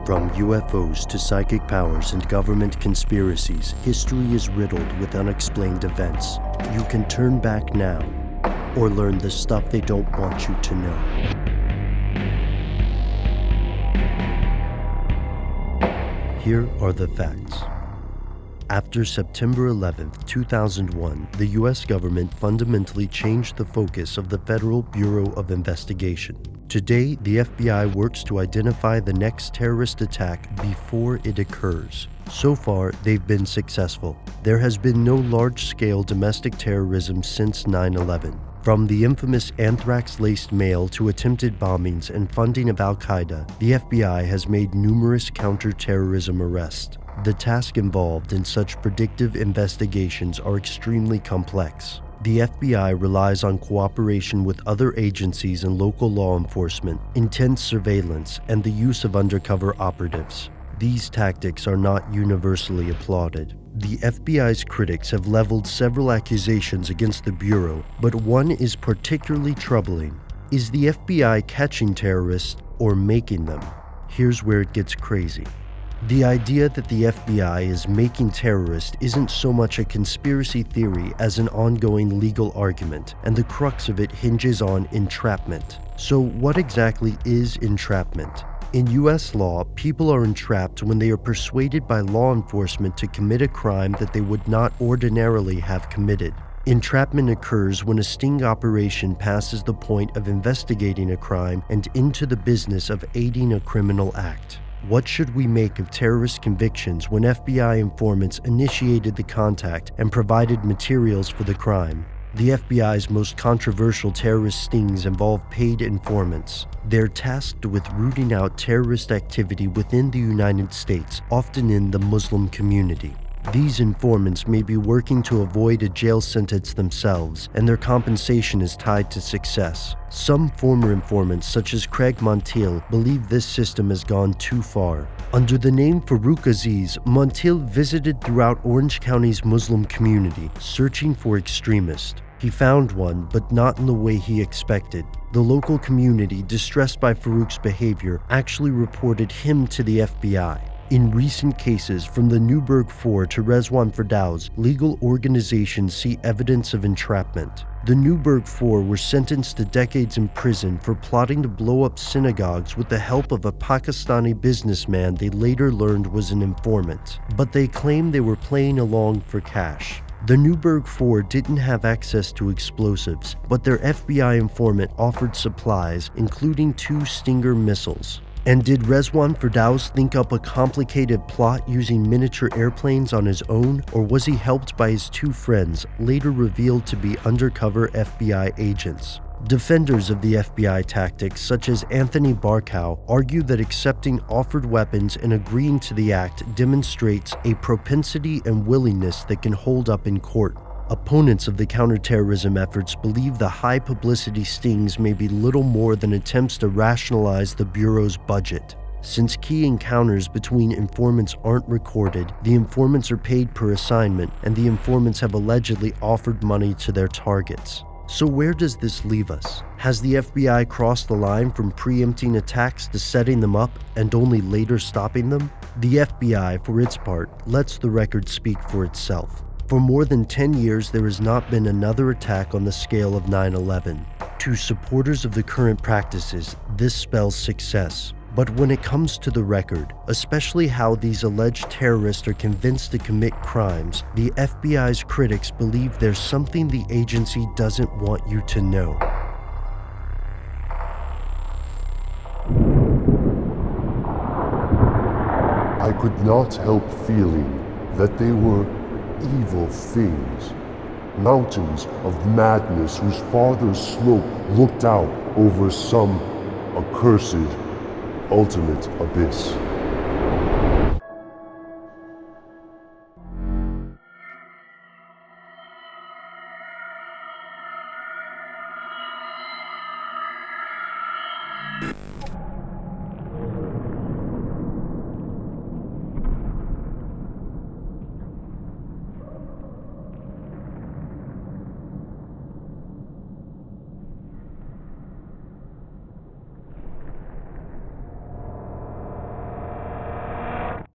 From UFOs to psychic powers and government conspiracies, history is riddled with unexplained events. You can turn back now, or learn the stuff they don't want you to know. Here are the facts. After September 11, 2001, the U.S. government fundamentally changed the focus of the Federal Bureau of Investigation. Today, the FBI works to identify the next terrorist attack before it occurs. So far, they've been successful. There has been no large-scale domestic terrorism since 9/11. From the infamous anthrax-laced mail to attempted bombings and funding of Al-Qaeda, the FBI has made numerous counter-terrorism arrests. The tasks involved in such predictive investigations are extremely complex. The FBI relies on cooperation with other agencies and local law enforcement, intense surveillance, and the use of undercover operatives. These tactics are not universally applauded. The FBI's critics have leveled several accusations against the Bureau, but one is particularly troubling. Is the FBI catching terrorists or making them? Here's where it gets crazy. The idea that the FBI is making terrorists isn't so much a conspiracy theory as an ongoing legal argument, and the crux of it hinges on entrapment. So what exactly is entrapment? In U.S. law, people are entrapped when they are persuaded by law enforcement to commit a crime that they would not ordinarily have committed. Entrapment occurs when a sting operation passes the point of investigating a crime and into the business of aiding a criminal act. What should we make of terrorist convictions when FBI informants initiated the contact and provided materials for the crime? The FBI's most controversial terrorist stings involve paid informants. They're tasked with rooting out terrorist activity within the United States, often in the Muslim community. These informants may be working to avoid a jail sentence themselves, and their compensation is tied to success. Some former informants, such as Craig Montiel, believe this system has gone too far. Under the name Farouk Aziz, Montiel visited throughout Orange County's Muslim community, searching for extremists. He found one, but not in the way he expected. The local community, distressed by Farouk's behavior, actually reported him to the FBI. In recent cases, from the Newburgh Four to Rizwan Firdaus, legal organizations see evidence of entrapment. The Newburgh Four were sentenced to decades in prison for plotting to blow up synagogues with the help of a Pakistani businessman they later learned was an informant. But they claimed they were playing along for cash. The Newburgh Four didn't have access to explosives, but their FBI informant offered supplies, including 2 Stinger missiles. And did Rizwan Firdaus think up a complicated plot using miniature airplanes on his own, or was he helped by his 2 friends, later revealed to be undercover FBI agents? Defenders of the FBI tactics, such as Anthony Barkow, argue that accepting offered weapons and agreeing to the act demonstrates a propensity and willingness that can hold up in court. Opponents of the counterterrorism efforts believe the high publicity stings may be little more than attempts to rationalize the Bureau's budget. Since key encounters between informants aren't recorded, the informants are paid per assignment, and the informants have allegedly offered money to their targets. So where does this leave us? Has the FBI crossed the line from preempting attacks to setting them up and only later stopping them? The FBI, for its part, lets the record speak for itself. For more than 10 years, there has not been another attack on the scale of 9/11. To supporters of the current practices, this spells success. But when it comes to the record, especially how these alleged terrorists are convinced to commit crimes, the FBI's critics believe there's something the agency doesn't want you to know. I could not help feeling that they were evil things, mountains of madness whose farther slope looked out over some accursed ultimate abyss.